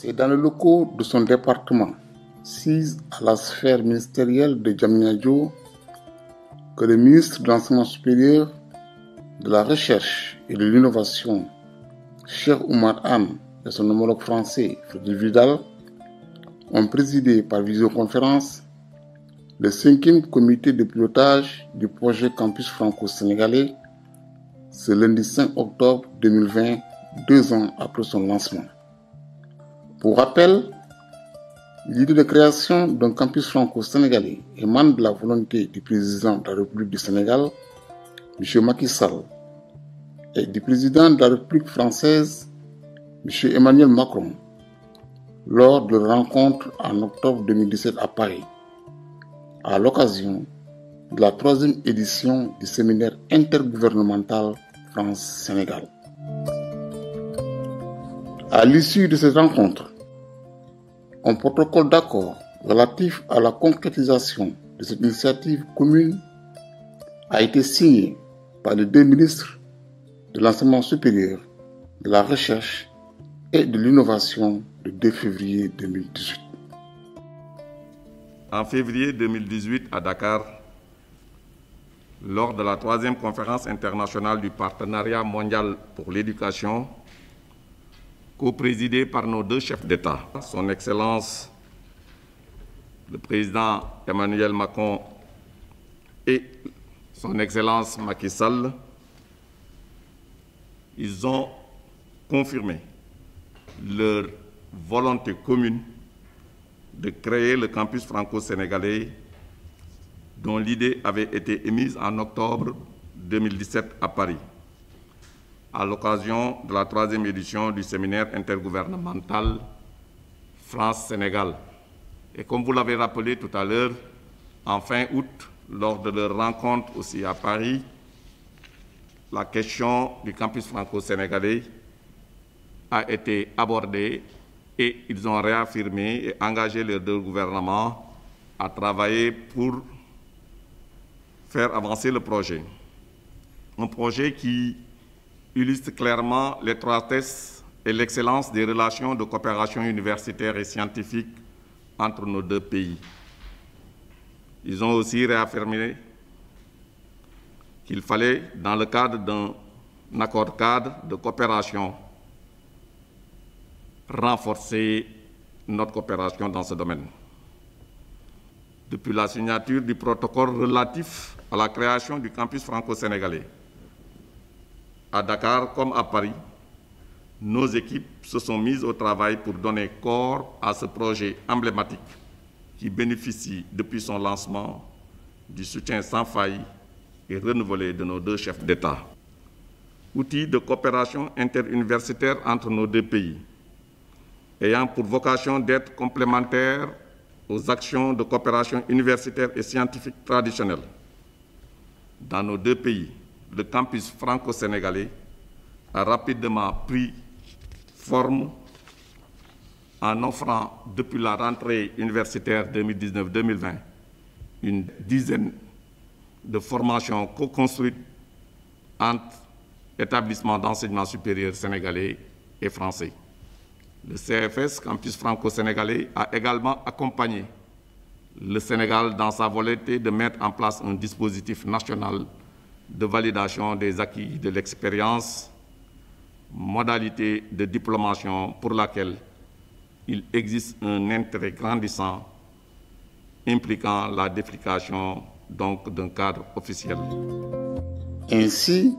C'est dans les locaux de son département, sise à la sphère ministérielle de Diamniadio, que le ministre de l'Enseignement supérieur, de la Recherche et de l'Innovation, Cheikh Oumar Anne, et son homologue français, Frédéric Vidal, ont présidé par visioconférence le 5e comité de pilotage du projet Campus franco-sénégalais ce lundi 5 octobre 2020, 2 ans après son lancement. Pour rappel, l'idée de création d'un campus franco-sénégalais émane de la volonté du président de la République du Sénégal, M. Macky Sall, et du président de la République française, M. Emmanuel Macron, lors de la rencontre en octobre 2017 à Paris, à l'occasion de la 3e édition du séminaire intergouvernemental France-Sénégal. À l'issue de cette rencontre, un protocole d'accord relatif à la concrétisation de cette initiative commune a été signé par les 2 ministres de l'Enseignement supérieur, de la Recherche et de l'Innovation le 2 février 2018. En février 2018 à Dakar, lors de la 3e conférence internationale du partenariat mondial pour l'éducation, co-présidée par nos 2 chefs d'État, son Excellence le président Emmanuel Macron et son Excellence Macky Sall, ils ont confirmé leur volonté commune de créer le campus franco-sénégalais dont l'idée avait été émise en octobre 2017 à Paris, à l'occasion de la 3e édition du séminaire intergouvernemental France-Sénégal. Et comme vous l'avez rappelé tout à l'heure, en fin août, lors de leur rencontre aussi à Paris, la question du campus franco-sénégalais a été abordée et ils ont réaffirmé et engagé les 2 gouvernements à travailler pour faire avancer le projet. Un projet qui illustre clairement l'étroitesse et l'excellence des relations de coopération universitaire et scientifique entre nos 2 pays. Ils ont aussi réaffirmé qu'il fallait, dans le cadre d'un accord-cadre de coopération, renforcer notre coopération dans ce domaine. Depuis la signature du protocole relatif à la création du campus franco-sénégalais, à Dakar comme à Paris, nos équipes se sont mises au travail pour donner corps à ce projet emblématique qui bénéficie depuis son lancement du soutien sans faille et renouvelé de nos 2 chefs d'État. Outil de coopération interuniversitaire entre nos 2 pays, ayant pour vocation d'être complémentaire aux actions de coopération universitaire et scientifique traditionnelles. Dans nos 2 pays, le campus franco-sénégalais a rapidement pris forme en offrant, depuis la rentrée universitaire 2019-2020, une dizaine de formations co-construites entre établissements d'enseignement supérieur sénégalais et français. Le CFS, Campus franco-sénégalais, a également accompagné le Sénégal dans sa volonté de mettre en place un dispositif national de validation des acquis de l'expérience, modalité de diplomation pour laquelle il existe un intérêt grandissant impliquant la définition d'un cadre officiel. Ainsi,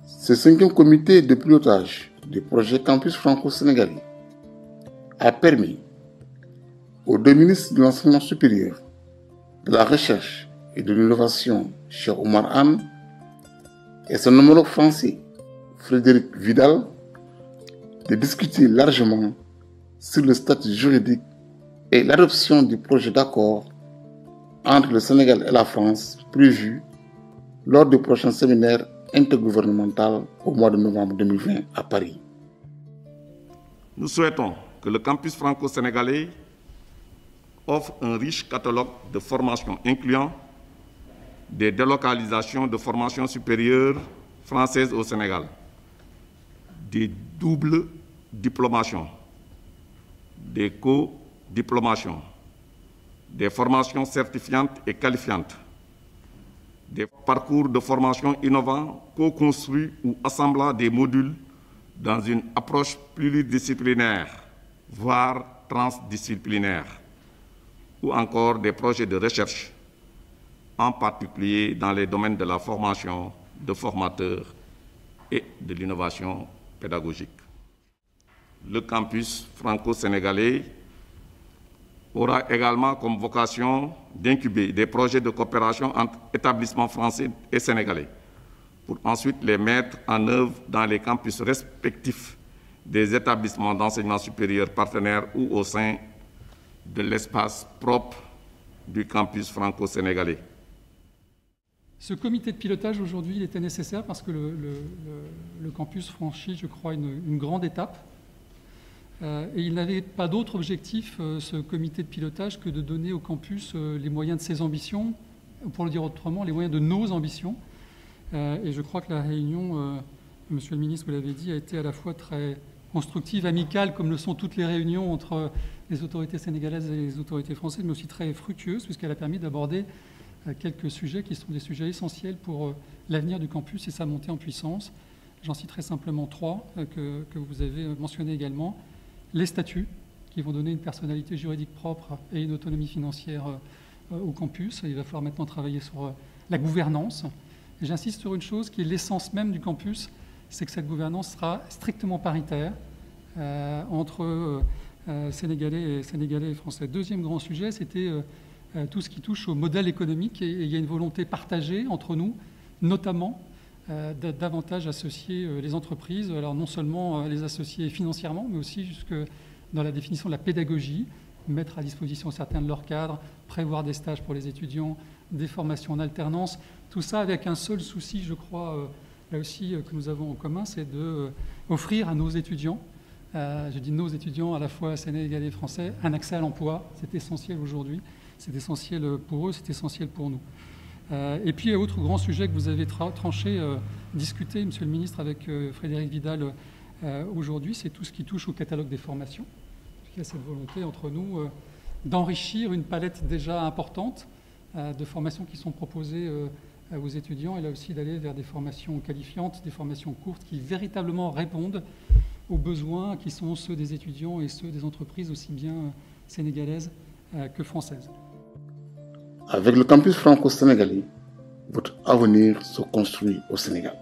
ce 5e comité de pilotage du projet Campus franco-sénégalais a permis aux 2 ministres de l'Enseignement supérieur, de la Recherche et de l'Innovation, Cheikh Oumar Anne, et son homologue français, Frédéric Vidal, de discuter largement sur le statut juridique et l'adoption du projet d'accord entre le Sénégal et la France prévu lors du prochain séminaire intergouvernemental au mois de novembre 2020 à Paris. Nous souhaitons que le campus franco-sénégalais offre un riche catalogue de formations incluant des délocalisations de formation supérieure française au Sénégal, des doubles diplomations, des co-diplomations, des formations certifiantes et qualifiantes, des parcours de formation innovants co-construits ou assemblant des modules dans une approche pluridisciplinaire, voire transdisciplinaire, ou encore des projets de recherche, en particulier dans les domaines de la formation de formateurs et de l'innovation pédagogique. Le campus franco-sénégalais aura également comme vocation d'incuber des projets de coopération entre établissements français et sénégalais, pour ensuite les mettre en œuvre dans les campus respectifs des établissements d'enseignement supérieur partenaires ou au sein de l'espace propre du campus franco-sénégalais. Ce comité de pilotage aujourd'hui, il était nécessaire parce que le campus franchit, je crois, une grande étape. Et il n'avait pas d'autre objectif, ce comité de pilotage, que de donner au campus les moyens de ses ambitions, ou pour le dire autrement, les moyens de nos ambitions. Et je crois que la réunion, Monsieur le ministre, vous l'avez dit, a été à la fois très constructive, amicale, comme le sont toutes les réunions entre les autorités sénégalaises et les autorités françaises, mais aussi très fructueuse, puisqu'elle a permis d'aborder quelques sujets qui sont des sujets essentiels pour l'avenir du campus et sa montée en puissance. J'en citerai simplement 3 que vous avez mentionnés également. Les statuts, qui vont donner une personnalité juridique propre et une autonomie financière au campus. Il va falloir maintenant travailler sur la gouvernance. Et j'insiste sur une chose qui est l'essence même du campus, c'est que cette gouvernance sera strictement paritaire entre Sénégalais et Français. Deuxième grand sujet, c'était tout ce qui touche au modèle économique. Et il y a une volonté partagée entre nous, notamment davantage associer les entreprises, alors non seulement les associer financièrement, mais aussi jusque dans la définition de la pédagogie, mettre à disposition certains de leurs cadres, prévoir des stages pour les étudiants, des formations en alternance, tout ça avec un seul souci, je crois, là aussi, que nous avons en commun, c'est d'offrir à nos étudiants, je dis nos étudiants à la fois sénégalais et français, un accès à l'emploi. C'est essentiel aujourd'hui, c'est essentiel pour eux, c'est essentiel pour nous. Et puis, autre grand sujet que vous avez tranché, discuté, Monsieur le Ministre, avec Frédérique Vidal aujourd'hui, c'est tout ce qui touche au catalogue des formations. Il y a cette volonté entre nous d'enrichir une palette déjà importante de formations qui sont proposées aux étudiants, et là aussi d'aller vers des formations qualifiantes, des formations courtes qui véritablement répondent aux besoins qui sont ceux des étudiants et ceux des entreprises aussi bien sénégalaises que françaises. Avec le campus franco-sénégalais, votre avenir se construit au Sénégal.